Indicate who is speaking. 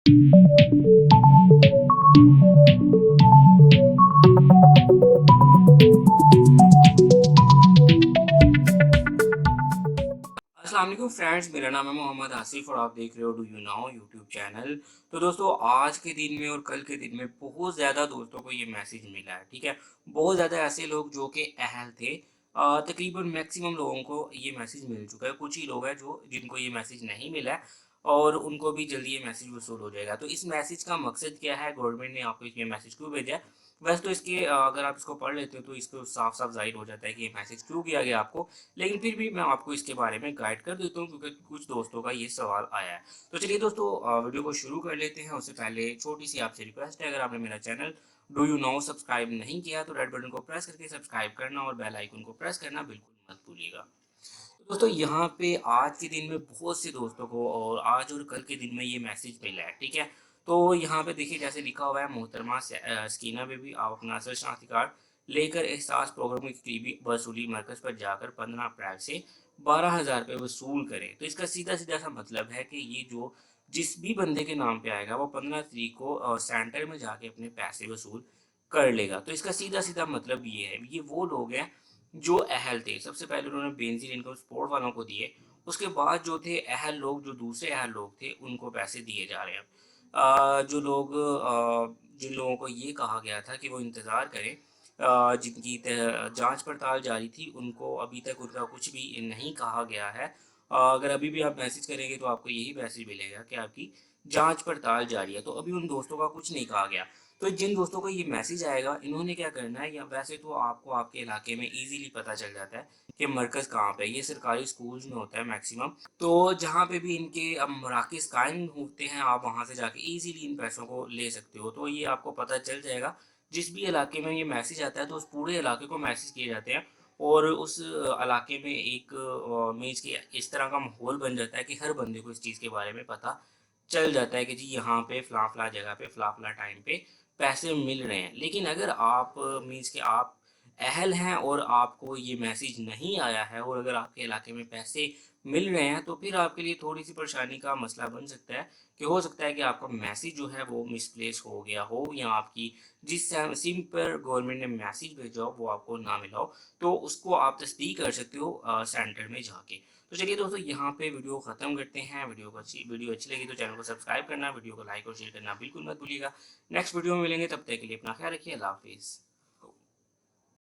Speaker 1: अस्सलाम वालेकुम फ्रेंड्स, मेरा नाम है मोहम्मद आसिफ और आप देख रहे हो do you now YouTube channel. तो दोस्तों, आज के दिन में और कल के दिन में बहुत ज़्यादा दोस्तों को ये मैसेज मिला है। ठीक है, बहुत ज़्यादा ऐसे लोग जो कि अहल थे। तकरीबन मैक्सिमम लोगों को ये मैसेज मिल चुका है। कुछ ही लोग हैं जो जिनको ये मैसेज नहीं मिला है और उनको भी जल्दी ये मैसेज वसूल हो जाएगा। तो इस मैसेज का मकसद क्या है, गवर्नमेंट ने आपको ये मैसेज क्यों भेजा है? वैसे तो इसके अगर आप इसको पढ़ लेते हो तो इसको साफ साफ जाहिर हो जाता है कि ये मैसेज क्यों किया गया आपको। लेकिन फिर भी मैं आपको इसके बारे में गाइड कर देता हूँ क्योंकि कुछ दोस्तों का ये सवाल आया है। तो चलिए दोस्तों, वीडियो को शुरू कर लेते हैं। उससे पहले छोटी सी आपसे रिक्वेस्ट है, अगर आपने मेरा channel do you know subscribe नहीं किया तो रेड बटन को प्रेस करके सब्सक्राइब करना और बेल आइकन को प्रेस करना बिल्कुल मत भूलिएगा। तो दोस्तों, यहाँ पे आज के दिन में बहुत से दोस्तों को और आज और कल के दिन में ये मैसेज मिला है। ठीक है, तो यहाँ पे देखिए जैसे लिखा हुआ है, मोहतरमा सकीना बेबी, आप अपना असल शनाख्ती कार्ड लेकर एहसास प्रोग्राम के करीबी वसूली मरकज़ पर जाकर 15 अप्रैल से 12,000 रुपये वसूल करें। तो इसका सीधा सीधा सा मतलब है कि ये जो जिस भी बंदे के नाम पे आएगा वो 15 तारीख को सेंटर में जाके अपने पैसे वसूल कर लेगा। तो इसका सीधा सीधा मतलब ये है, ये वो लोग हैं जो अहल थे। सबसे पहले उन्होंने बेनज़ीर इनकम सपोर्ट वालों को दिए, उसके बाद जो थे अहल लोग, जो दूसरे अहल लोग थे, उनको पैसे दिए जा रहे हैं। जो लोग जिन लोगों को ये कहा गया था कि वो इंतज़ार करें, जिनकी जांच पड़ताल जारी थी, उनको अभी तक उनका कुछ भी नहीं कहा गया है। अगर अभी भी आप मैसेज करेंगे तो आपको यही मैसेज मिलेगा कि आपकी जांच पड़ताल जारी है। तो अभी उन दोस्तों का कुछ नहीं कहा गया। तो जिन दोस्तों को ये मैसेज आएगा, इन्होंने क्या करना है, या वैसे तो आपको आपके इलाके में इजीली पता चल जाता है कि मरकज़ कहाँ पे है। ये सरकारी स्कूल्स में होता है मैक्सिमम। तो जहाँ पे भी इनके अब मराकज़ कायम होते हैं, आप वहाँ से जाके इजीली इन पैसों को ले सकते हो। तो ये आपको पता चल जाएगा। जिस भी इलाके में ये मैसेज आता है तो उस पूरे इलाके को मैसेज किए जाते हैं और उस इलाके में एक मीन्स कि इस तरह का माहौल बन जाता है कि हर बंदे को इस चीज़ के बारे में पता चल जाता है कि जी यहाँ पे फ़लाँ-फ़लाँ जगह पे फ़लाँ-फ़लाँ टाइम पे पैसे मिल रहे हैं। लेकिन अगर आप मीन्स कि आप अहल हैं और आपको ये मैसेज नहीं आया है और अगर आपके इलाके में पैसे मिल रहे हैं, तो फिर आपके लिए थोड़ी-सी परेशानी का मसला बन सकता है कि हो सकता है कि आपका मैसेज जो है वो मिसप्लेस हो गया हो, या आपकी जिस सिम पर गवर्नमेंट ने मैसेज भेजा हो वो आपको ना मिला हो। तो उसको आप तस्दीक कर सकते हो सेंटर में जाके। तो चलिए दोस्तों, यहाँ पे वीडियो ख़त्म करते हैं। वीडियो अच्छी लगी तो चैनल को सब्सक्राइब करना, वीडियो को लाइक और शेयर करना बिल्कुल मत भूलिएगा। नेक्स्ट वीडियो में मिलेंगे, तब तक के लिए अपना ख्याल रखिए। अल्लाह हाफ़िज़।